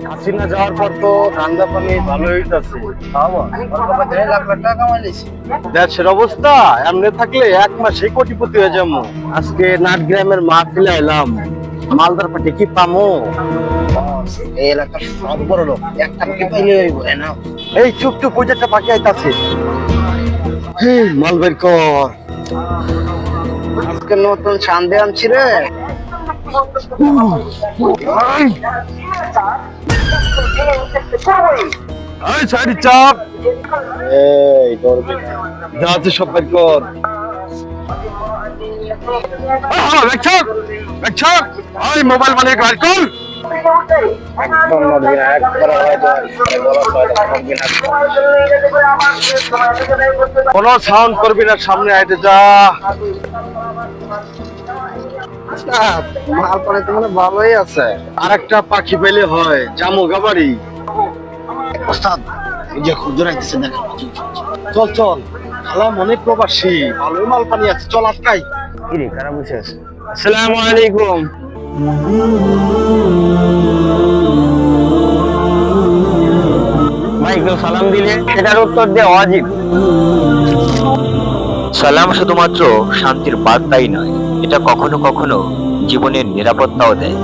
হাসিনা যাওয়ার পর তো ধান্দা পানি ভালো হইতাছে। লাখ লাখ টাকা কামাইছি। দেশের অবস্থা এমনি থাকলে এক মাসে কোটিপতি হয়ে যাবো। আজকে নাটগ্রামের মাহফিলে এলাম, মালদার পাটি কি পামো? এই এলাকার সব বড় লোক একটা কি পাইলে হইব না। এই চুপ চুপ, ওই যে একটা পাখি আইতাছে। মাল বের কর। আজকে নতুন সান্দে আনছি রে। এই সাইড চাপ। এই ধরবি না, যা আছে সব বের কর। ওই মোবাইল মানে বের কর। একদম নড়বি না, একবার হয়তো কোনো সাউন্ড করবি না, সামনে আইতে যা। মাল পরে তো মানে ভালোই আছে। আর একটা পাখি পেলে হয়, জামুগা বাড়ি। ওস্তাদ এই যে খুচরা আইতেছে দেখ। চল চল, খালা মনে প্রবাসী, ভালোই মাল পানি আছে, চল আটকাই। কি রে কারা বসে আছে? আসসালামু আলাইকুম। ভাই কেউ সালাম দিলে সেটার উত্তর দিয়ে ওয়াজিব। সালাম শুধুমাত্র শান্তির বার্তাই নয়, এটা কখনো কখনো জীবনের নিরাপত্তাও দেয়।